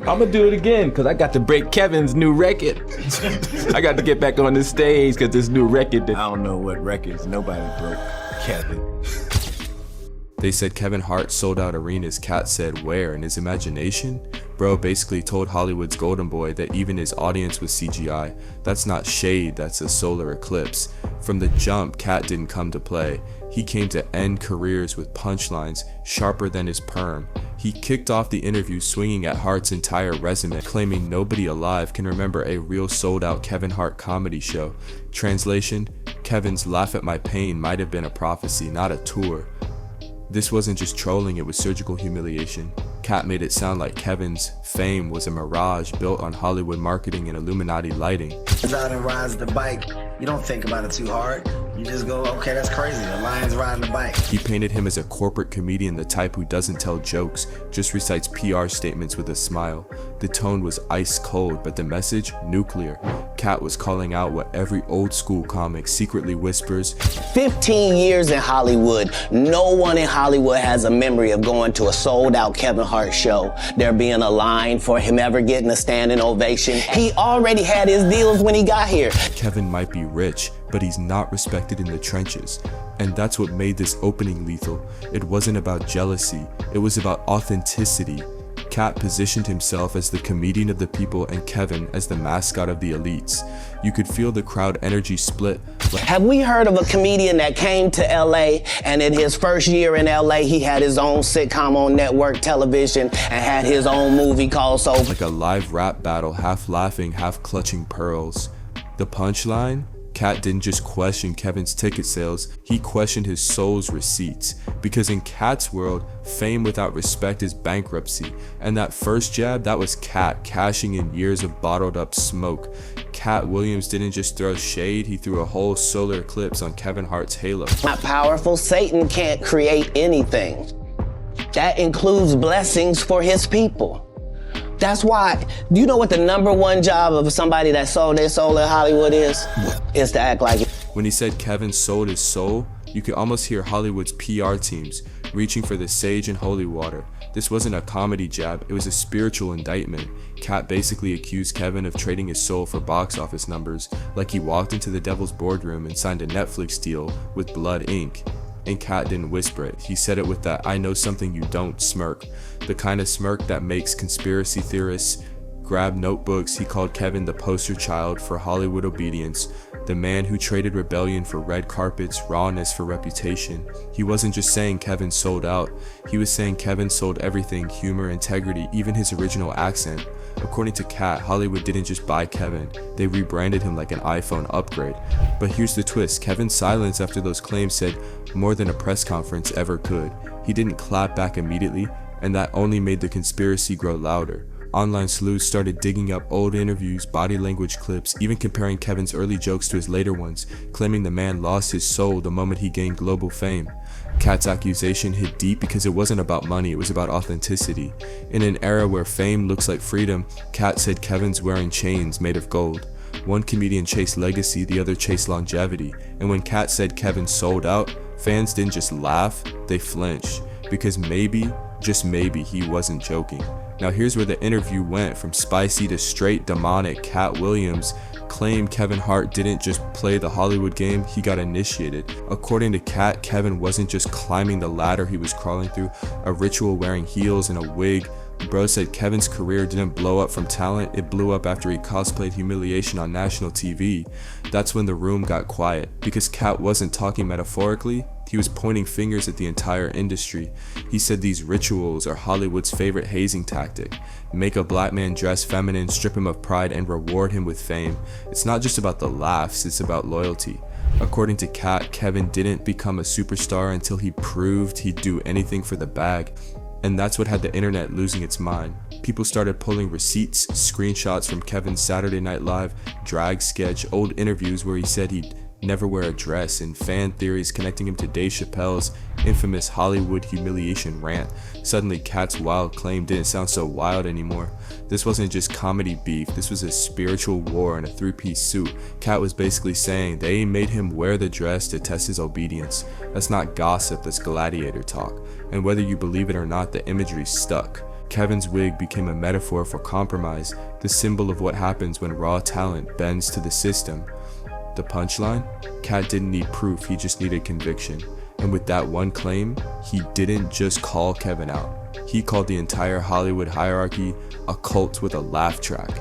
I'ma do it again, cause I got to break Kevin's new record. I got to get back on the stage, cause this new record. I don't know what records nobody broke, Kevin. They said Kevin Hart sold out arenas. Katt said where? In his imagination? Bro basically told Hollywood's golden boy that even his audience was CGI. That's not shade, that's a solar eclipse. From the jump, Katt didn't come to play. He came to end careers with punchlines sharper than his perm. He kicked off the interview swinging at Hart's entire resume, claiming nobody alive can remember a real sold-out Kevin Hart comedy show. Translation: Kevin's Laugh at My Pain might have been a prophecy, not a tour. This wasn't just trolling, it was surgical humiliation. Katt made it sound like Kevin's fame was a mirage built on Hollywood marketing and Illuminati lighting. Out and rides the bike, you don't think about it too hard. You just go, okay, that's crazy. The lion's riding the bike. He painted him as a corporate comedian, the type who doesn't tell jokes, just recites PR statements with a smile. The tone was ice cold, but the message, nuclear. Katt was calling out what every old school comic secretly whispers. 15 years in Hollywood, no one in Hollywood has a memory of going to a sold out Kevin Hart show, there being a line for him ever getting a standing ovation. He already had his deals when he got here. Kevin might be rich, but he's not respected in the trenches. And that's what made this opening lethal. It wasn't about jealousy, it was about authenticity. Katt positioned himself as the comedian of the people and Kevin as the mascot of the elites. You could feel the crowd energy split. Have we heard of a comedian that came to LA and in his first year in LA he had his own sitcom on network television and had his own movie called So? Like a live rap battle, half laughing, half clutching pearls. The punchline? Katt didn't just question Kevin's ticket sales, he questioned his soul's receipts. Because in Katt's world, fame without respect is bankruptcy. And that first jab, that was Katt cashing in years of bottled up smoke. Katt Williams didn't just throw shade, he threw a whole solar eclipse on Kevin Hart's halo. Not powerful, Satan can't create anything. That includes blessings for his people. That's why, do you know what the #1 job of somebody that sold their soul in Hollywood is? Is to act like it. When he said Kevin sold his soul, you could almost hear Hollywood's PR teams reaching for the sage and holy water. This wasn't a comedy jab, it was a spiritual indictment. Katt basically accused Kevin of trading his soul for box office numbers, like he walked into the devil's boardroom and signed a Netflix deal with blood ink. And Katt didn't whisper it, he said it with that "I know something you don't" smirk. The kind of smirk that makes conspiracy theorists grab notebooks. He called Kevin the poster child for Hollywood obedience, the man who traded rebellion for red carpets, rawness for reputation. He wasn't just saying Kevin sold out, he was saying Kevin sold everything: humor, integrity, even his original accent. According to Katt, Hollywood didn't just buy Kevin, they rebranded him like an iPhone upgrade. But here's the twist, Kevin's silence after those claims said more than a press conference ever could. He didn't clap back immediately, and that only made the conspiracy grow louder. Online sleuths started digging up old interviews, body language clips, even comparing Kevin's early jokes to his later ones, claiming the man lost his soul the moment he gained global fame. Katt's accusation hit deep because it wasn't about money, it was about authenticity. In an era where fame looks like freedom, Katt said Kevin's wearing chains made of gold. One comedian chased legacy, the other chased longevity. And when Katt said Kevin sold out, fans didn't just laugh, they flinched. Because maybe, just maybe, he wasn't joking. Now here's where the interview went from spicy to straight demonic. Katt Williams claimed Kevin Hart didn't just play the Hollywood game, he got initiated. According to Katt, Kevin wasn't just climbing the ladder, he was crawling through a ritual wearing heels and a wig. Bro said Kevin's career didn't blow up from talent, it blew up after he cosplayed humiliation on national TV. That's when the room got quiet, because Katt wasn't talking metaphorically, he was pointing fingers at the entire industry. He said these rituals are Hollywood's favorite hazing tactic. Make a black man dress feminine, strip him of pride, and reward him with fame. It's not just about the laughs, it's about loyalty. According to Katt, Kevin didn't become a superstar until he proved he'd do anything for the bag. And that's what had the internet losing its mind. People started pulling receipts, screenshots from Kevin's Saturday Night Live drag sketch, old interviews where he said he'd never wear a dress, and fan theories connecting him to Dave Chappelle's infamous Hollywood humiliation rant. Suddenly Katt's wild claim didn't sound so wild anymore. This wasn't just comedy beef, this was a spiritual war in a three-piece suit. Katt was basically saying they made him wear the dress to test his obedience. That's not gossip, that's gladiator talk. And whether you believe it or not, the imagery stuck. Kevin's wig became a metaphor for compromise, the symbol of what happens when raw talent bends to the system. The punchline? Katt didn't need proof, he just needed conviction. And with that one claim, he didn't just call Kevin out. He called the entire Hollywood hierarchy a cult with a laugh track.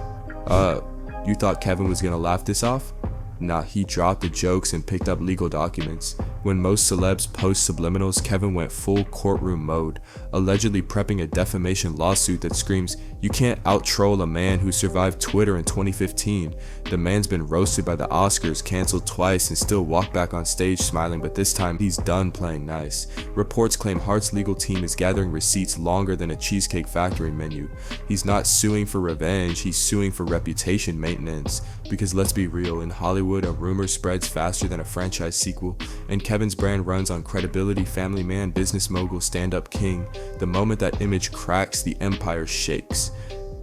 You thought Kevin was gonna laugh this off? Nah, he dropped the jokes and picked up legal documents. When most celebs post subliminals, Kevin went full courtroom mode, allegedly prepping a defamation lawsuit that screams, "You can't out-troll a man who survived Twitter in 2015. The man's been roasted by the Oscars, canceled twice, and still walked back on stage smiling, but this time he's done playing nice." Reports claim Hart's legal team is gathering receipts longer than a Cheesecake Factory menu. He's not suing for revenge, he's suing for reputation maintenance. Because let's be real, in Hollywood, a rumor spreads faster than a franchise sequel, and Kevin's brand runs on credibility, family man, business mogul, stand-up king. The moment that image cracks, the empire shakes.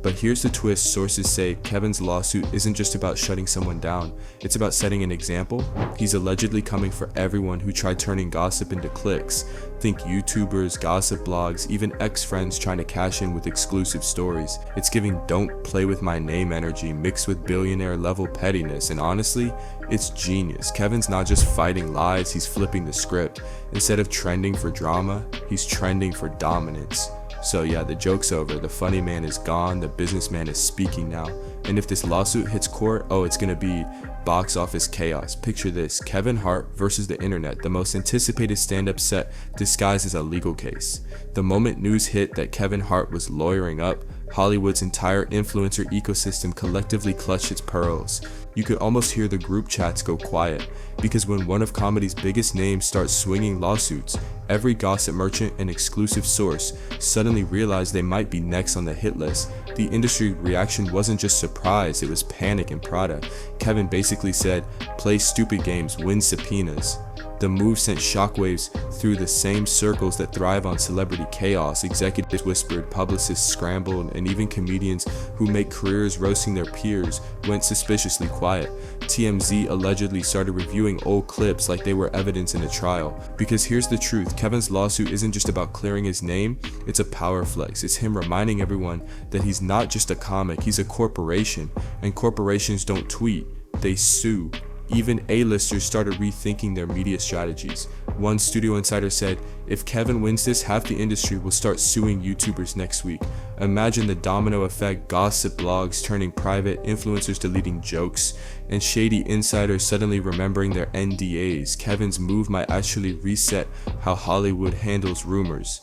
But here's the twist: sources say Kevin's lawsuit isn't just about shutting someone down, it's about setting an example. He's allegedly coming for everyone who tried turning gossip into clicks. Think YouTubers, gossip blogs, even ex-friends trying to cash in with exclusive stories. It's giving "don't play with my name" energy mixed with billionaire level pettiness, and honestly, it's genius. Kevin's not just fighting lies, he's flipping the script. Instead of trending for drama, he's trending for dominance. So yeah, the joke's over, the funny man is gone, the businessman is speaking now. And if this lawsuit hits court, oh, it's gonna be box office chaos. Picture this: Kevin Hart versus the internet, the most anticipated stand-up set disguised as a legal case. The moment news hit that Kevin Hart was lawyering up, Hollywood's entire influencer ecosystem collectively clutched its pearls. You could almost hear the group chats go quiet, because when one of comedy's biggest names starts swinging lawsuits, every gossip merchant and exclusive source suddenly realized they might be next on the hit list. The industry reaction wasn't just surprise, it was panic and Prada. Kevin basically said, "Play stupid games, win subpoenas." The move sent shockwaves through the same circles that thrive on celebrity chaos. Executives whispered, publicists scrambled, and even comedians who make careers roasting their peers went suspiciously quiet. TMZ allegedly started reviewing old clips like they were evidence in a trial. Because here's the truth: Kevin's lawsuit isn't just about clearing his name, it's a power flex. It's him reminding everyone that he's not just a comic, he's a corporation. And corporations don't tweet, they sue. Even A-listers started rethinking their media strategies. One studio insider said, "If Kevin wins this, half the industry will start suing YouTubers next week." Imagine the domino effect: gossip blogs turning private, influencers deleting jokes, and shady insiders suddenly remembering their NDAs. Kevin's move might actually reset how Hollywood handles rumors.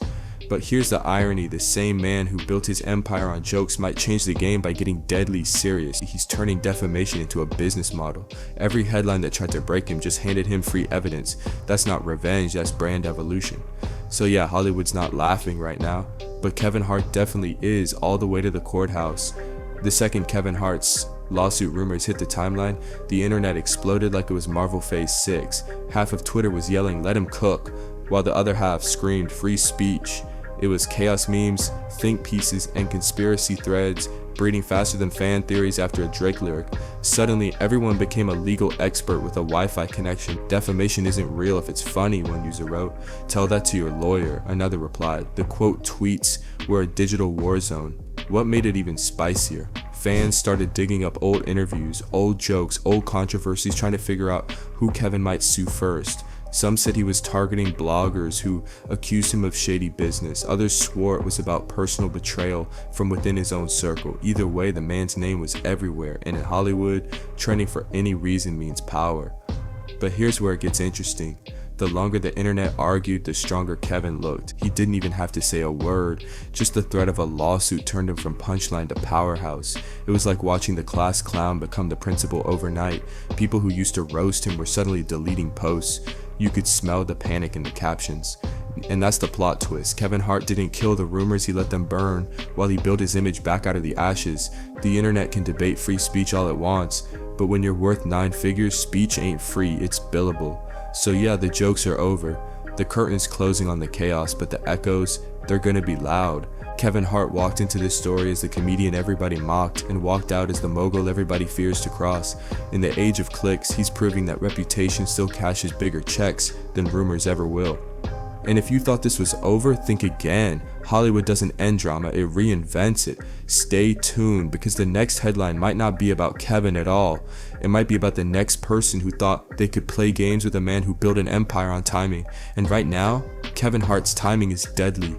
But here's the irony: the same man who built his empire on jokes might change the game by getting deadly serious. He's turning defamation into a business model. Every headline that tried to break him just handed him free evidence. That's not revenge, that's brand evolution. So yeah, Hollywood's not laughing right now, but Kevin Hart definitely is, all the way to the courthouse. The second Kevin Hart's lawsuit rumors hit the timeline, the internet exploded like it was Marvel Phase 6. Half of Twitter was yelling, "Let him cook," while the other half screamed, "Free speech." It was chaos memes, think pieces, and conspiracy threads, breeding faster than fan theories after a Drake lyric. Suddenly, everyone became a legal expert with a Wi-Fi connection. "Defamation isn't real if it's funny," one user wrote. "Tell that to your lawyer," another replied. The quote tweets were a digital war zone. What made it even spicier? Fans started digging up old interviews, old jokes, old controversies, trying to figure out who Kevin might sue first. Some said he was targeting bloggers who accused him of shady business. Others swore it was about personal betrayal from within his own circle. Either way, the man's name was everywhere, and in Hollywood, trending for any reason means power. But here's where it gets interesting. The longer the internet argued, the stronger Kevin looked. He didn't even have to say a word. Just the threat of a lawsuit turned him from punchline to powerhouse. It was like watching the class clown become the principal overnight. People who used to roast him were suddenly deleting posts. You could smell the panic in the captions. And that's the plot twist. Kevin Hart didn't kill the rumors, he let them burn while he built his image back out of the ashes. The internet can debate free speech all it wants, but when you're worth 9 figures, speech ain't free, it's billable. So yeah, the jokes are over. The curtain's closing on the chaos, but the echoes, they're gonna be loud. Kevin Hart walked into this story as the comedian everybody mocked, and walked out as the mogul everybody fears to cross. In the age of clicks, he's proving that reputation still cashes bigger checks than rumors ever will. And if you thought this was over, think again. Hollywood doesn't end drama, it reinvents it. Stay tuned, because the next headline might not be about Kevin at all. It might be about the next person who thought they could play games with a man who built an empire on timing. And right now, Kevin Hart's timing is deadly.